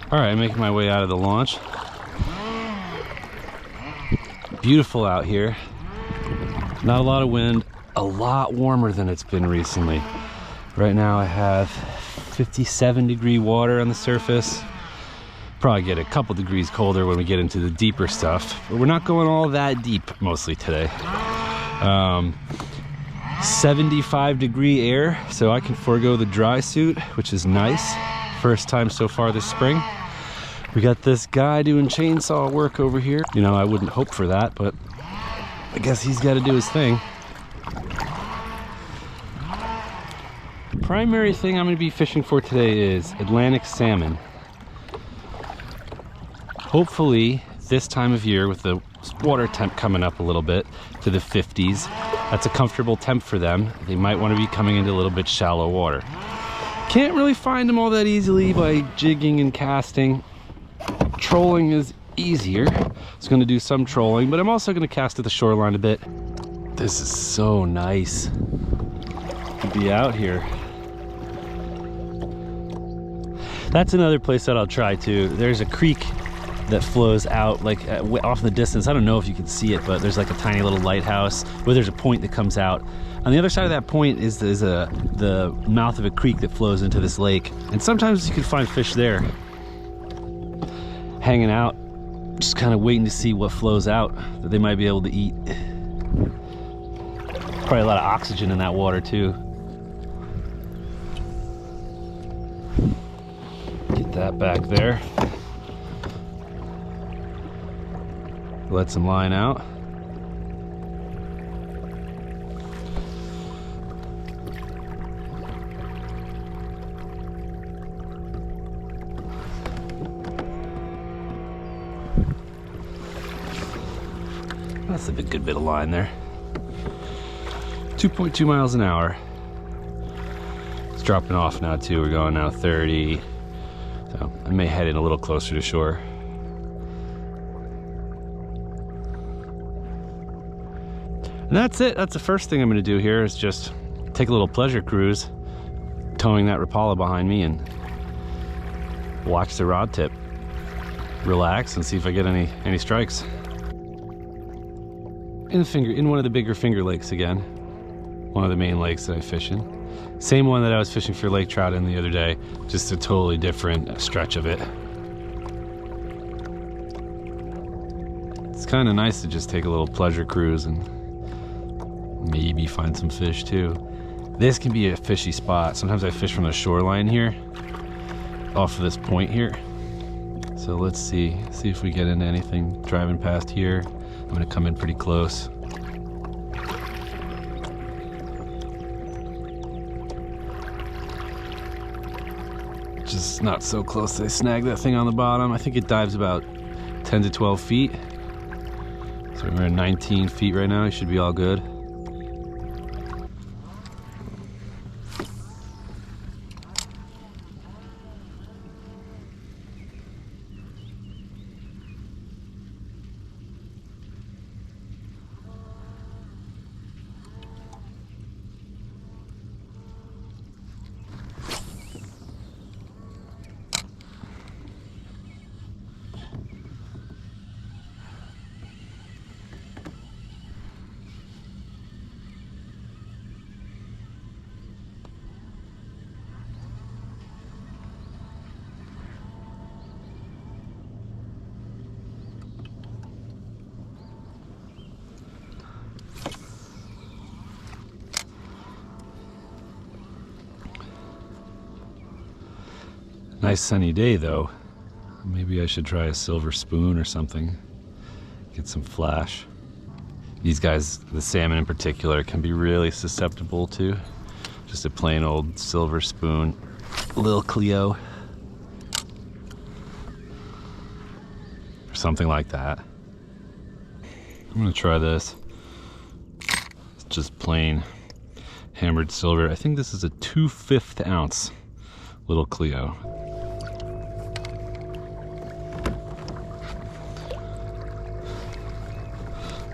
All right, making my way out of the launch. Beautiful out here. Not a lot of wind, a lot warmer than it's been recently. Right now I have 57-degree water on the surface. Probably get a couple degrees colder when we get into the deeper stuff, but we're not going all that deep mostly today. 75-degree air, so I can forego the dry suit, which is nice. First time so far this spring. We got this guy doing chainsaw work over here. You know, I wouldn't hope for that, but I guess he's got to do his thing. The primary thing I'm going to be fishing for today is Atlantic salmon. Hopefully, this time of year with the water temp coming up a little bit to the 50s, that's a comfortable temp for them. They might want to be coming into a little bit shallow water. Can't really find them all that easily by jigging and casting. Trolling is easier. I was going to do some trolling, but I'm also going to cast at the shoreline a bit. This is so nice to be out here. That's another place that I'll try too. There's a creek that flows out like off in the distance. I don't know if you can see it, but there's like a tiny little lighthouse where there's a point that comes out. On the other side of that point is the mouth of a creek that flows into this lake. And sometimes you can find fish there, hanging out, just kind of waiting to see what flows out that they might be able to eat. Probably a lot of oxygen in that water too. Get that back there. Let some line out. That's a good bit of line there. 2.2 miles an hour. It's dropping off now too. We're going now 30. So I may head in a little closer to shore. And that's it. That's the first thing I'm going to do here is just take a little pleasure cruise, towing that Rapala behind me and watch the rod tip. Relax and see if I get any strikes. In one of the bigger finger lakes again. One of the main lakes that I fish in. Same one that I was fishing for lake trout in the other day, just a totally different stretch of it. It's kind of nice to just take a little pleasure cruise and maybe find some fish too. This can be a fishy spot. Sometimes I fish from the shoreline here, off of this point here. So let's see if we get into anything driving past here. I'm gonna come in pretty close. Just not so close. I snagged that thing on the bottom. I think it dives about 10 to 12 feet. So we're at 19 feet right now. You should be all good. Nice sunny day though. Maybe I should try a silver spoon or something. Get some flash. These guys, the salmon in particular, can be really susceptible to just a plain old silver spoon. Lil Cleo. Or something like that. I'm gonna try this. It's just plain hammered silver. I think this is a 2/5 ounce Lil Cleo.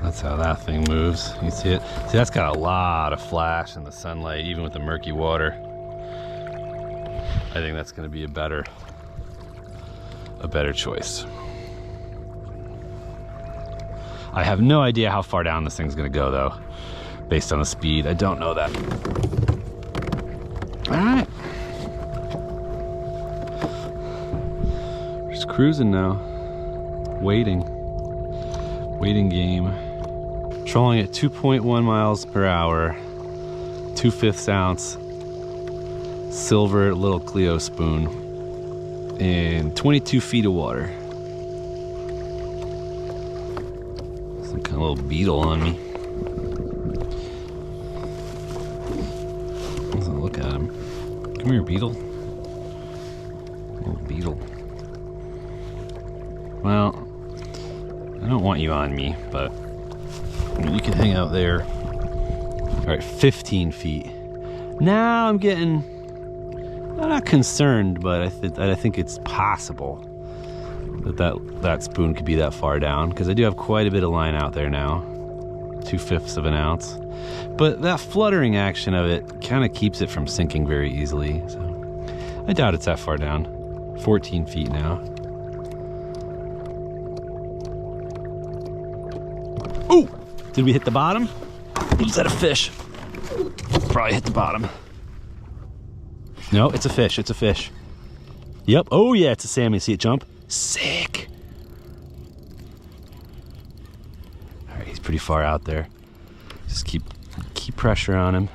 That's how that thing moves. You see it? See, that's got a lot of flash in the sunlight, even with the murky water. I think that's going to be a better a better choice. I have no idea how far down this thing's gonna go though, based on the speed. I don't know that. All right. Just cruising now. Waiting game. Trolling at 2.1 miles per hour, 2/5 ounce silver little Clio spoon in 22 feet of water. Some kind of little beetle on me. Doesn't look at him. Come here, beetle. Little beetle. Well, I don't want you on me, but you can hang out there. All right, 15 feet. Now I'm getting, I'm not concerned, but I think it's possible that spoon could be that far down, because I do have quite a bit of line out there now, 2/5 of an ounce. But that fluttering action of it kind of keeps it from sinking very easily. So I doubt it's that far down. 14 feet now. Ooh! Did we hit the bottom? Was that a fish? Probably hit the bottom. No, it's a fish, it's a fish. Yep, oh yeah, it's a salmon. See it jump? Sick. All right, he's pretty far out there. Just keep pressure on him.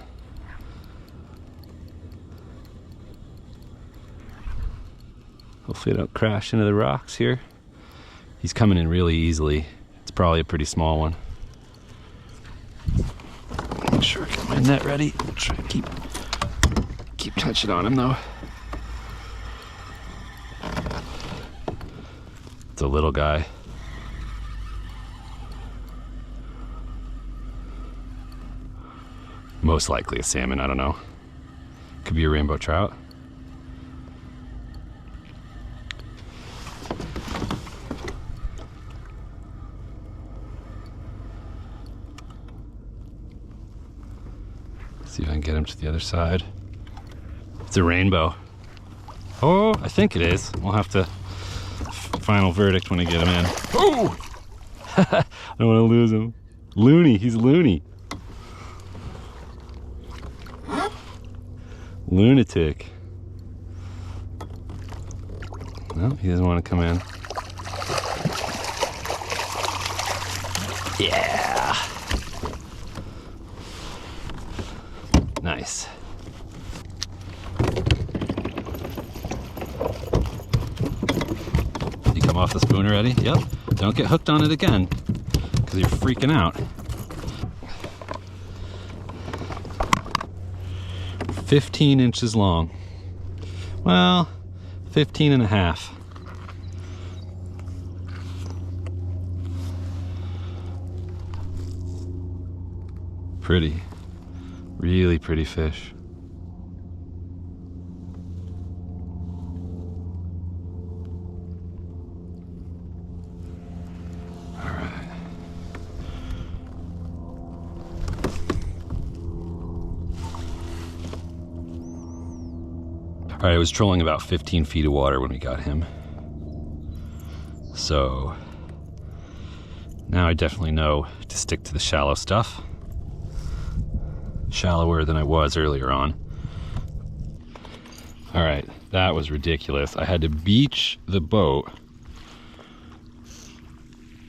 Hopefully I don't crash into the rocks here. He's coming in really easily. It's probably a pretty small one. Make sure I get my net ready. Try to keep touching on him though. It's a little guy. Most likely a salmon, I don't know. Could be a rainbow trout. See if I can get him to the other side. It's a rainbow. Oh, I think it is. We'll have to final verdict when I get him in. Oh! I don't want to lose him. Loony, he's loony. Lunatic. No, he doesn't want to come in. Yeah. Nice. You come off the spoon already? Yep. Don't get hooked on it again, because you're freaking out. 15 inches long. Well, 15 and a half. Pretty. Really pretty fish. All right. All right, I was trolling about 15 feet of water when we got him. So now I definitely know to stick to the shallow stuff. Shallower than I was earlier on. All right, that was ridiculous. I had to beach the boat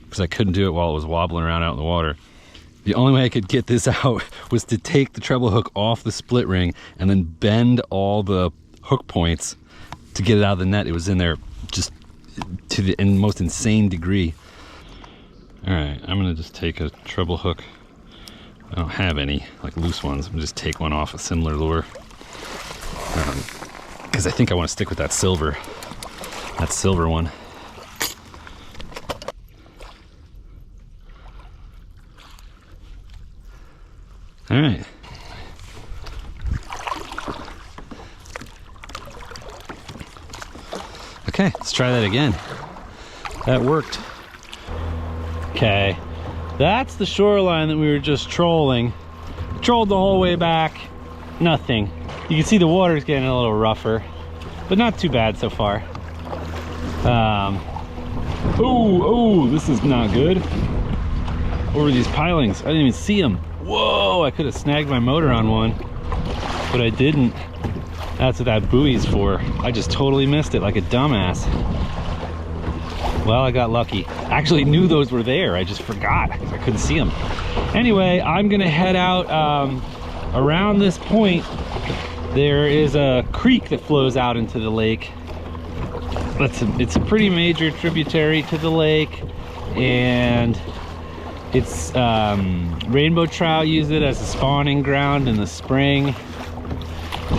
because I couldn't do it while it was wobbling around out in the water. The only way I could get this out was to take the treble hook off the split ring and then bend all the hook points to get it out of the net. It was in there just to the most insane degree. All right, I'm gonna just take a treble hook. I don't have any, like loose ones. I'm gonna just take one off a similar lure. Because I think I want to stick with that silver one. All right. Okay, let's try that again. That worked. Okay. That's the shoreline that we were just trolling. Trolled the whole way back, nothing. You can see the water's getting a little rougher, but not too bad so far. Oh, this is not good. Over these pilings, I didn't even see them. Whoa, I could have snagged my motor on one, but I didn't. That's what that buoy's for. I just totally missed it like a dumbass. Well, I got lucky. I actually knew those were there. I just forgot because I couldn't see them. Anyway, I'm gonna head out around this point. There is a creek that flows out into the lake. It's a pretty major tributary to the lake, and it's rainbow trout use it as a spawning ground in the spring.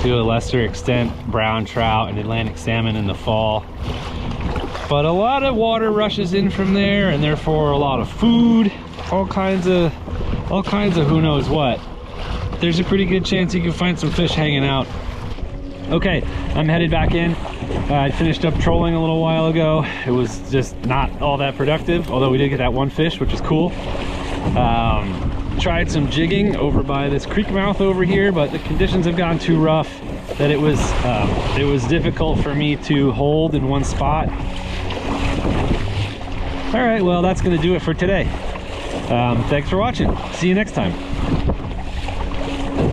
To a lesser extent, brown trout and Atlantic salmon in the fall. But a lot of water rushes in from there, and therefore a lot of food, all kinds of who knows what. There's a pretty good chance you can find some fish hanging out. Okay, I'm headed back in. I finished up trolling a little while ago. It was just not all that productive, although we did get that one fish, which is cool. Tried some jigging over by this creek mouth over here, but the conditions have gotten too rough that it was difficult for me to hold in one spot. All right, well, that's gonna do it for today. Thanks for watching. See you next time.